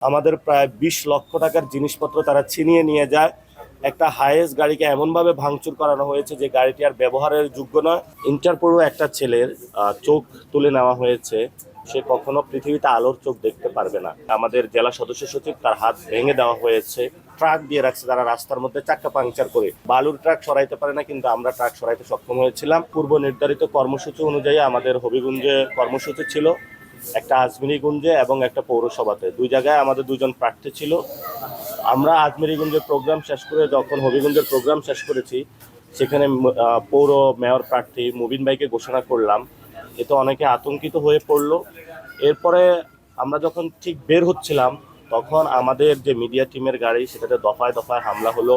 আমাদের প্রায় ২০ লক্ষ টাকার জিনিসপত্র তারা ছিনিয়ে নিয়ে যায়। একটা হাইয়েস্ট গাড়িকে এমনভাবে ভাঙচুর করানো হয়েছে যে গাড়িটি আর ব্যবহারের যোগ্য নয়। ইন্টারপোরও একটা ছেলের চোখ তুলে নেওয়া হয়েছে, সে কখনো পৃথিবীতে আলোর চোখ দেখতে পারবে না। আমাদের জেলা সদস্য সচিব তার হাত ভেঙে দেওয়া হয়েছে। ট্রাক দিয়ে রাখছে তারা রাস্তার মধ্যে চাক্কা পাংচার করে। বালুর ট্রাক সরাইতে পারে না, কিন্তু আমরা ট্রাক সরাইতে সক্ষম হয়েছিলাম। পূর্ব নির্ধারিত কর্মসূচি অনুযায়ী আমাদের হবিগঞ্জে কর্মসূচি ছিল, একটা আজমিরিগঞ্জে এবং একটা পৌরসভাতে। দুই জায়গায় আমাদের দুজন প্রার্থী ছিল। আমরা আজমিরিগঞ্জের প্রোগ্রাম শেষ করে যখন হবিগঞ্জের প্রোগ্রাম শেষ করেছি, সেখানে পৌর মেয়র প্রার্থী মুবিন ভাইকে ঘোষণা করলাম। এতে অনেকে আতঙ্কিত হয়ে পড়লো। এরপরে আমরা যখন ঠিক বের হচ্ছিলাম, তখন আমাদের যে মিডিয়া টিমের গাড়ি, সেটাতে দফায় দফায় হামলা হলো।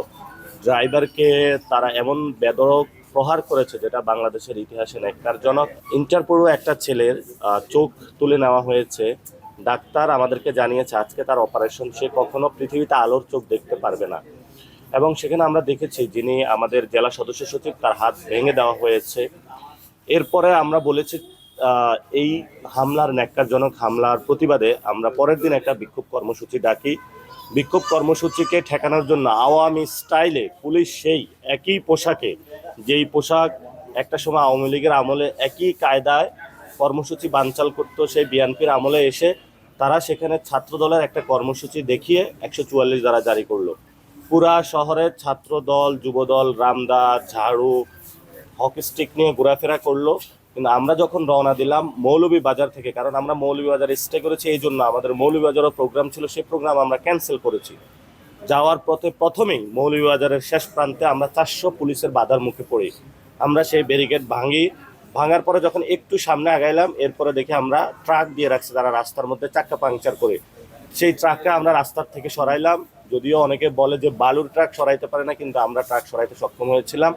ড্রাইভারকে তারা এমন বেধড়ক প্রহার করেছে যেটা বাংলাদেশের ইতিহাসে ন্যক্কারজনক। ইন্টারপোরও একটা ছেলের চোখ তুলে নেওয়া হয়েছে। ডাক্তার আমাদেরকে জানিয়েছে আজকে তার অপারেশন, সে কখনো পৃথিবীতে আলোর চোখ দেখতে পারবে না। এবং সেখানে আমরা দেখেছি যিনি আমাদের জেলা সদস্য সচিব তার হাত ভেঙে দেওয়া হয়েছে। এরপরে আমরা বলেছি এই হামলার ন্যক্কারজনক হামলার প্রতিবাদে আমরা পরের দিন একটা বিক্ষোভ কর্মসূচি ডাকি। বিক্ষোভ কর্মসূচিকে ঠেকানোর জন্য আওয়ামী স্টাইলে পুলিশ সেই একই পোশাকে, যেই পোশাক একটা সময় আওয়ামী লীগের আমলে একই কায়দায় কর্মসূচি বানচাল করতো, সেই বিএনপির আমলে এসে তারা সেখানে ছাত্রদলের একটা কর্মসূচি দেখিয়ে 144 ধারা জারি করলো। পুরা শহরের ছাত্রদল, যুবদল, রামদা, ঝাড়ু, হকি স্টিক নিয়ে ঘোরাফেরা করলো। কিন্তু আমরা যখন রওনা দিলাম মৌলভীবাজার থেকে, কারণ আমরা মৌলভীবাজারে স্টে করেছি, এই জন্য আমাদের মৌলভীবাজারও প্রোগ্রাম ছিল, সেই প্রোগ্রাম আমরা ক্যান্সেল করেছি। যাওয়ার পথে প্রথমেই মৌলভীবাজারের শেষ প্রান্তে আমরা 400 পুলিশের বাধার মুখে পড়ি। আমরা সেই ব্যারিকেড ভাঙার পরে যখন একটু সামনে আগাইলাম, এরপরে দেখি আমরা ট্রাক দিয়ে রাখছে তারা রাস্তার মধ্যে চাক্কা পাংচার করে। সেই ট্রাককে আমরা রাস্তার থেকে সরাইলাম। যদিও অনেকে বলে যে বালুর ট্রাক সরাইতে পারে না, কিন্তু আমরা ট্রাক সরাইতে সক্ষম হয়েছিলাম।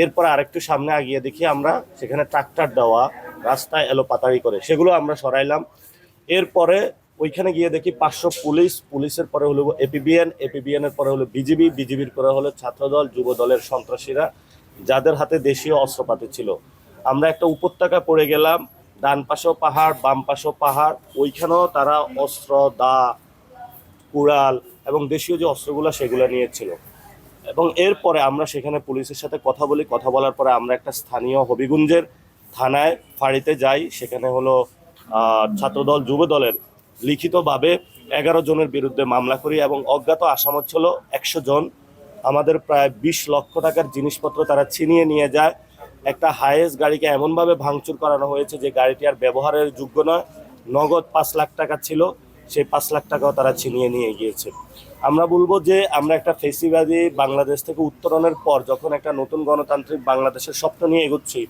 এরপর আরেকটু সামনে আগিয়ে দেখি আমরা সেখানে ট্রাক্টর দেওয়া রাস্তায় এলো পাতাড়ি করে, সেগুলো আমরা সরাইলাম। এরপরে ওইখানে গিয়ে দেখি 500 পুলিশের পরে হলো এপিবিএনের পরে হলো বিজিবির পরে হলো ছাত্রদল, যুব দলের সন্ত্রাসীরা, যাদের হাতে দেশীয় অস্ত্রপাতি ছিল। আমরা একটা উপত্যকা পড়ে গেলাম, ডান পাশেও পাহাড়, বাম পাশেও পাহাড়। ওইখানেও তারা অস্ত্র, দা, কুড়াল এবং দেশীয় যে অস্ত্রগুলো সেগুলো নিয়েছিল। এবং এরপরে আমরা সেখানে পুলিশের সাথে কথা বলি। কথা বলার পরে আমরা একটা স্থানীয় হবিগঞ্জের থানায় ফাঁড়িতে যাই। সেখানে হলো ছাত্রদল, যুব দলের লিখিতভাবে 11 জনের বিরুদ্ধে মামলা করি এবং অজ্ঞাত আসামি ছিল 100 জন। আমাদের প্রায় 20 লক্ষ টাকার জিনিসপত্র তারা ছিনিয়ে নিয়ে যায়। একটা হাইয়েস্ট গাড়িকে এমনভাবে ভাঙচুর করানো হয়েছে যে গাড়িটি আর ব্যবহারের যোগ্য নয়। নগদ 5 লাখ টাকা ছিল, সেই 5 লাখ টাকাও তারা ছিনিয়ে নিয়ে গিয়েছে। আমরা বলবো যে আমরা একটা ফেসিবাদী বাংলাদেশ থেকে উত্তরণের পর যখন একটা নতুন গণতান্ত্রিক বাংলাদেশের স্বপ্ন নিয়ে এগোচ্ছি,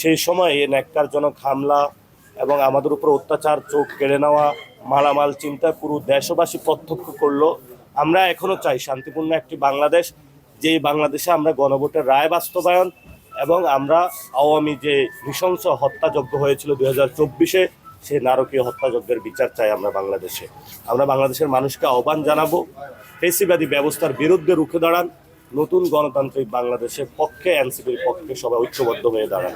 সেই সময় এই ন্যক্কারজনক হামলা এবং আমাদের উপর অত্যাচার, চোখ কেড়ে নেওয়া, মালামাল চিন্তা পুরো দেশবাসী প্রত্যক্ষ করলো। আমরা এখনো চাই শান্তিপূর্ণ একটি বাংলাদেশ, যেই বাংলাদেশে আমরা গণভোটের রায় বাস্তবায়ন এবং আমরা আওয়ামী যে নৃশংস হত্যাযজ্ঞ হয়েছিল 2024-এ, সেই নারকীয় হত্যাযজ্ঞের বিচার চাই আমরা বাংলাদেশে। আমরা বাংলাদেশের মানুষকে আহ্বান জানাবো, ফেসিবাদী ব্যবস্থার বিরুদ্ধে রুখে দাঁড়ান, নতুন গণতান্ত্রিক বাংলাদেশের পক্ষে, এনসিপির পক্ষে সবাই ঐক্যবদ্ধ হয়ে দাঁড়ান।